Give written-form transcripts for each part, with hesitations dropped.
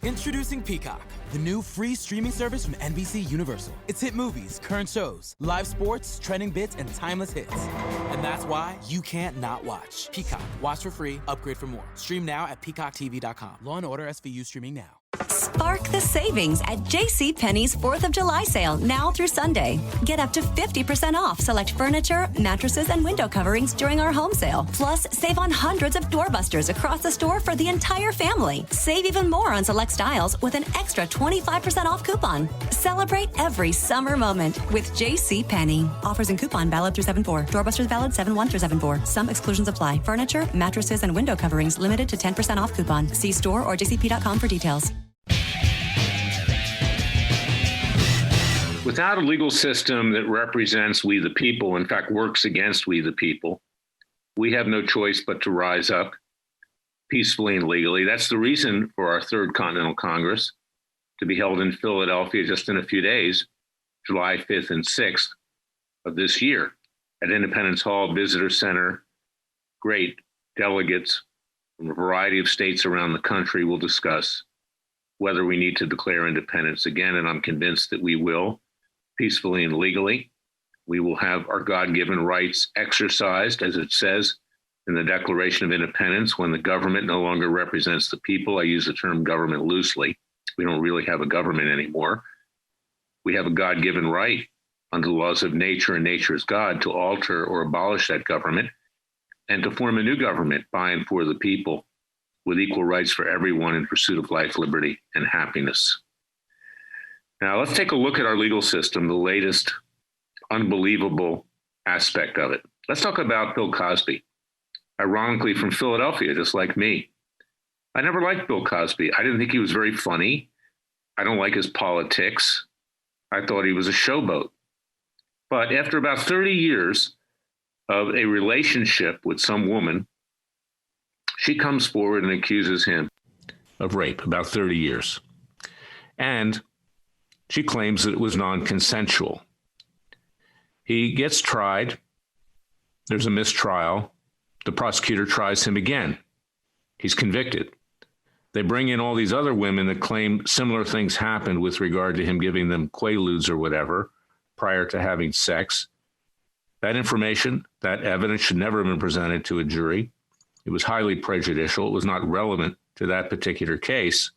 Introducing Peacock, the new free streaming service from NBC Universal. It's hit movies, current shows, live sports, trending bits, and timeless hits. And that's why you can't not watch. Peacock. Watch for free. Upgrade for more. Stream now at peacocktv.com. Law & Order SVU streaming now. Spark the savings at JCPenney's 4th of July sale now through Sunday. Get up to 50% off select furniture, mattresses, and window coverings during our home sale. Plus, save on hundreds of doorbusters across the store for the entire family. Save even more on select styles with an extra 25% off coupon. Celebrate every summer moment with JCPenney. Offers and coupon valid through 7/4. Doorbusters valid 7/1 through 7/4. Some exclusions apply. Furniture, mattresses, and window coverings limited to 10% off coupon. See store or jcp.com for details. Without a legal system that represents we the people, in fact, works against we the people, we have no choice but to rise up peacefully and legally. That's the reason for our third Continental Congress to be held in Philadelphia just in a few days, July 5th and 6th of this year at Independence Hall Visitor Center. Great delegates from a variety of states around the country will discuss whether we need to declare independence again, and I'm convinced that we will, peacefully and legally. We will have our God-given rights exercised, as it says in the Declaration of Independence, when the government no longer represents the people. I use the term government loosely. We don't really have a government anymore. We have a God-given right under the laws of nature, and nature is God, to alter or abolish that government and to form a new government by and for the people, with equal rights for everyone in pursuit of life, liberty, and happiness. Now, let's take a look at our legal system, the latest unbelievable aspect of it. Let's talk about Bill Cosby, ironically from Philadelphia, just like me. I never liked Bill Cosby. I didn't think he was very funny. I don't like his politics. I thought he was a showboat. But after about 30 years of a relationship with some woman, she comes forward and accuses him of rape, about 30 years. And she claims that it was non-consensual. He gets tried. There's a mistrial. The prosecutor tries him again. He's convicted. They bring in all these other women that claim similar things happened with regard to him giving them quaaludes or whatever prior to having sex. That information, that evidence should never have been presented to a jury. It was highly prejudicial. It was not relevant to that particular case.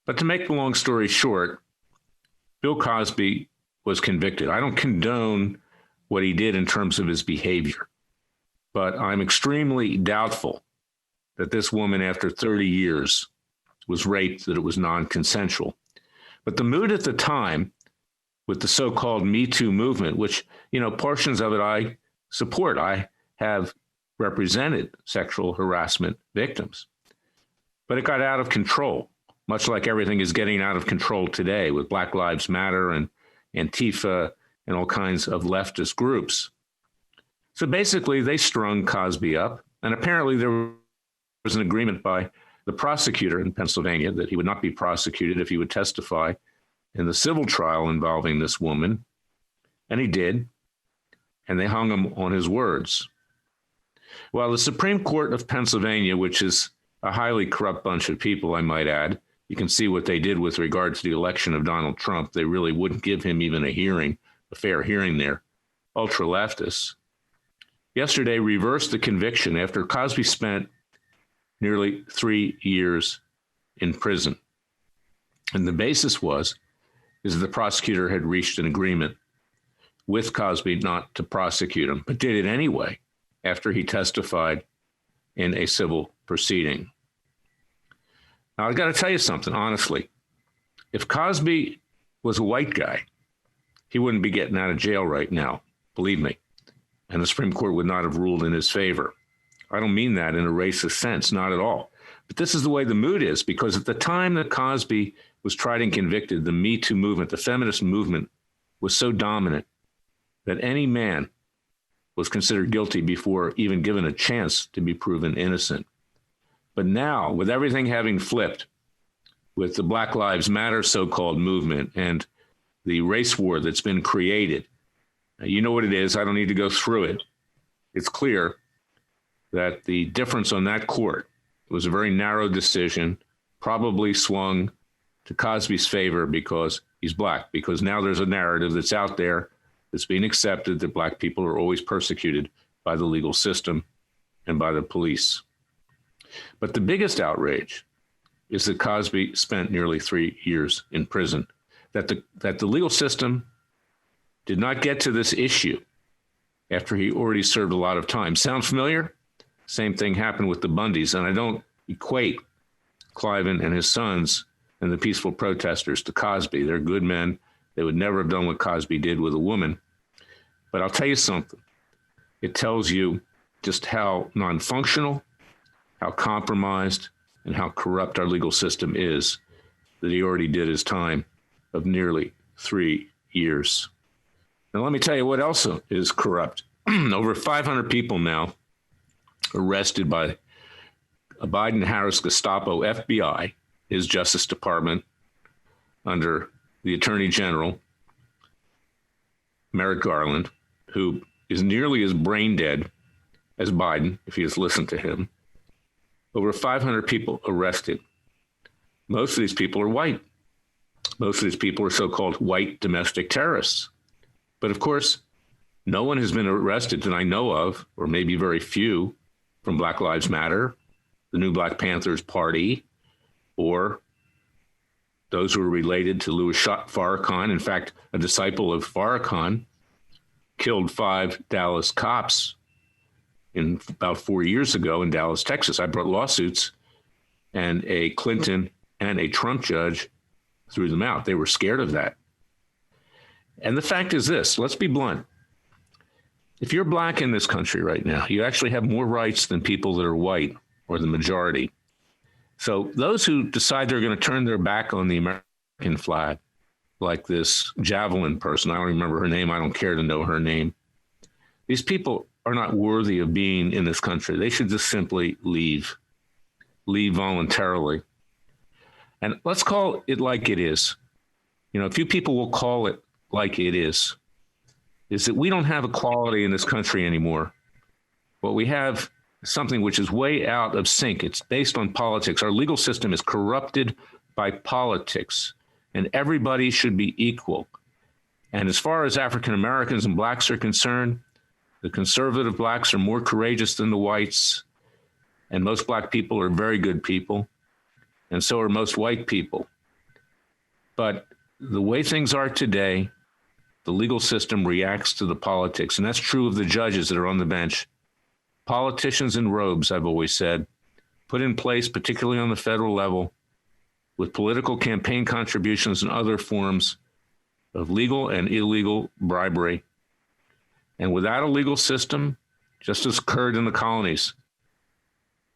But to make the long story short, Bill Cosby was convicted. I don't condone what he did in terms of his behavior, but I'm extremely doubtful that this woman, after 30 years, was raped, that it was non-consensual. But the mood at the time with the so-called Me Too movement, which, portions of it I support. I have represented sexual harassment victims, but it got out of control, much like everything is getting out of control today with Black Lives Matter and Antifa and all kinds of leftist groups. So basically, they strung Cosby up, and apparently there was an agreement by the prosecutor in Pennsylvania that he would not be prosecuted if he would testify in the civil trial involving this woman, and he did, and they hung him on his words. Well, the Supreme Court of Pennsylvania, which is a highly corrupt bunch of people, I might add, you can see what they did with regard to the election of Donald Trump. They really wouldn't give him even a hearing, a fair hearing there. Ultra leftists yesterday reversed the conviction after Cosby spent nearly 3 years in prison. And the basis is the prosecutor had reached an agreement with Cosby not to prosecute him, but did it anyway after he testified in a civil proceeding. Now, I got to tell you something, honestly. If Cosby was a white guy, he wouldn't be getting out of jail right now, believe me. And the Supreme Court would not have ruled in his favor. I don't mean that in a racist sense, not at all. But this is the way the mood is, because at the time that Cosby was tried and convicted, the Me Too movement, the feminist movement, was so dominant that any man was considered guilty before even given a chance to be proven innocent. But now, with everything having flipped, with the Black Lives Matter so-called movement and the race war that's been created, you know what it is. I don't need to go through it. It's clear that the difference on that court was a very narrow decision probably swung to Cosby's favor because he's black, because now there's a narrative that's out there that's being accepted that black people are always persecuted by the legal system and by the police. But the biggest outrage is that Cosby spent nearly 3 years in prison, that the legal system did not get to this issue after he already served a lot of time. Sound familiar? Same thing happened with the Bundys, and I don't equate Cliven and his sons and the peaceful protesters to Cosby. They're good men. They would never have done what Cosby did with a woman. But I'll tell you something. It tells you just how non-functional, how compromised, and how corrupt our legal system is that he already did his time of nearly 3 years. Now, let me tell you what else is corrupt. Over 500 people now arrested by a Biden-Harris Gestapo, FBI, his Justice Department, under the Attorney General, Merrick Garland, who is nearly as brain dead as Biden, if he has listened to him. Over 500 people arrested. Most of these people are white. Most of these people are so-called white domestic terrorists. But of course, no one has been arrested that I know of, or maybe very few, from Black Lives Matter, the new Black Panthers Party, or those who are related to Louis Farrakhan. In fact, a disciple of Farrakhan killed 5 Dallas cops in about 4 years ago in Dallas, Texas. I brought lawsuits, and a Clinton and a Trump judge threw them out. They were scared of that. And the fact is this, let's be blunt. If you're black in this country right now, you actually have more rights than people that are white or the majority. So those who decide they're going to turn their back on the American flag, like this Javelin person, I don't remember her name, I don't care to know her name. These people are not worthy of being in this country. They should just simply leave voluntarily. And let's call it like it is. You know, a few people will call it like it is that we don't have equality in this country anymore. What we have is something which is way out of sync. It's based on politics. Our legal system is corrupted by politics, and everybody should be equal. And as far as African Americans and blacks are concerned, the conservative blacks are more courageous than the whites, and most black people are very good people, and so are most white people. But the way things are today, the legal system reacts to the politics, and that's true of the judges that are on the bench. Politicians in robes, I've always said, put in place, particularly on the federal level, with political campaign contributions and other forms of legal and illegal bribery. And without a legal system, just as occurred in the colonies,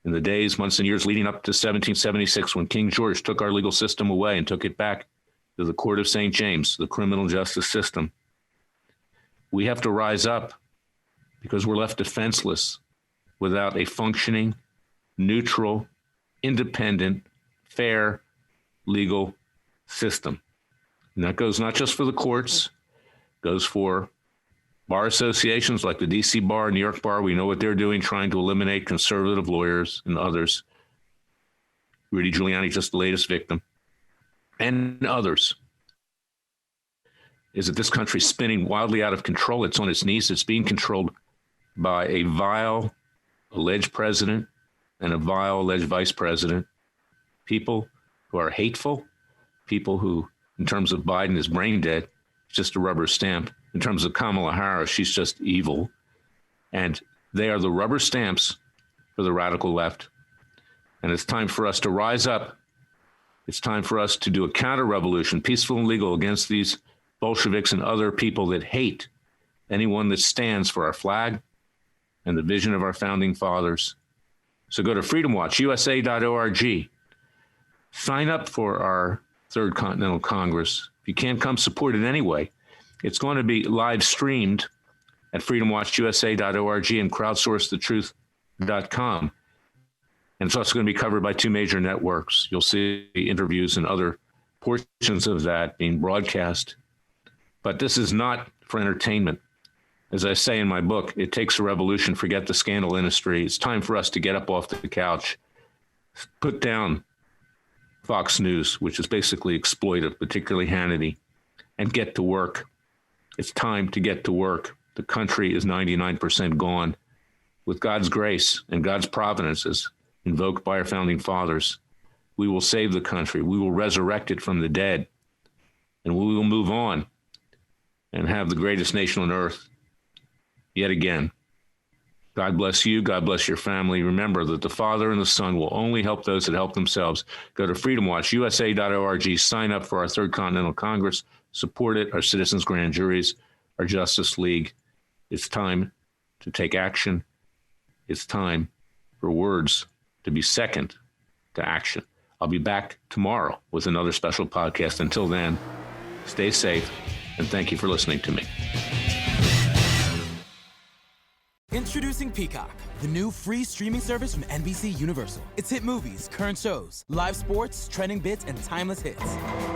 in the days, months, and years leading up to 1776, when King George took our legal system away and took it back to the Court of St. James, the criminal justice system, we have to rise up because we're left defenseless without a functioning, neutral, independent, fair, legal system. And that goes not just for the courts, goes for bar associations like the DC Bar, New York Bar. We know what they're doing, trying to eliminate conservative lawyers and others. Rudy Giuliani, just the latest victim, and others. Is that this country is spinning wildly out of control. It's on its knees. It's being controlled by a vile alleged president and a vile alleged vice president, people who are hateful, people who, in terms of Biden, is brain dead, just a rubber stamp. In terms of Kamala Harris, she's just evil. And they are the rubber stamps for the radical left. And it's time for us to rise up. It's time for us to do a counter-revolution, peaceful and legal, against these Bolsheviks and other people that hate anyone that stands for our flag and the vision of our founding fathers. So go to freedomwatchusa.org. Sign up for our Third Continental Congress. If you can't come, support it anyway. It's going to be live streamed at freedomwatchusa.org and crowdsourcethetruth.com. And it's also going to be covered by 2 major networks. You'll see interviews and other portions of that being broadcast. But this is not for entertainment. As I say in my book, it takes a revolution. Forget the scandal industry. It's time for us to get up off the couch, put down Fox News, which is basically exploitive, particularly Hannity, and get to work. It's time to get to work. The country is 99% gone. With God's grace and God's providences invoked by our founding fathers, we will save the country. We will resurrect it from the dead, and we will move on and have the greatest nation on earth yet again. God bless you. God bless your family. Remember that the Father and the Son will only help those that help themselves. Go to freedomwatchusa.org. Sign up for our Third Continental Congress. Support it, our citizens' grand juries, our Justice League. It's time to take action. It's time for words to be second to action. I'll be back tomorrow with another special podcast. Until then, stay safe, and thank you for listening to me. Introducing Peacock, the new free streaming service from NBC Universal. It's hit movies, current shows, live sports, trending bits, and timeless hits.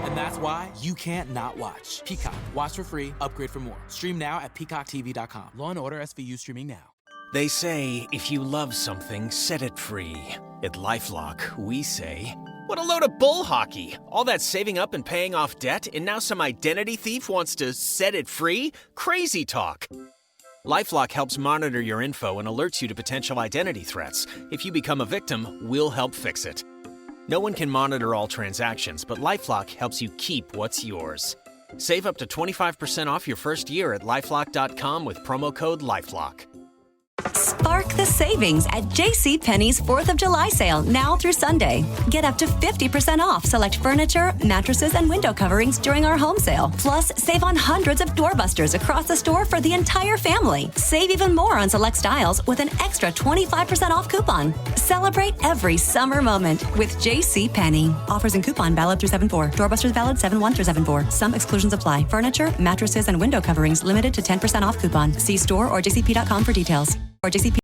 And that's why you can't not watch. Peacock. Watch for free. Upgrade for more. Stream now at peacocktv.com. Law & Order SVU streaming now. They say, if you love something, set it free. At LifeLock, we say, what a load of bull hockey. All that saving up and paying off debt, and now some identity thief wants to set it free? Crazy talk. LifeLock helps monitor your info and alerts you to potential identity threats. If you become a victim, we'll help fix it. No one can monitor all transactions, but LifeLock helps you keep what's yours. Save up to 25% off your first year at LifeLock.com with promo code LifeLock. Spark the savings at JCPenney's 4th of July sale now through Sunday. Get up to 50% off select furniture, mattresses, and window coverings during our home sale. Plus, save on hundreds of doorbusters across the store for the entire family. Save even more on select styles with an extra 25% off coupon. Celebrate every summer moment with JCPenney. Offers and coupon valid through 7/4. Doorbusters valid 7/1 through 7/4. Some exclusions apply. Furniture, mattresses, and window coverings limited to 10% off coupon. See store or jcp.com for details. Or JCP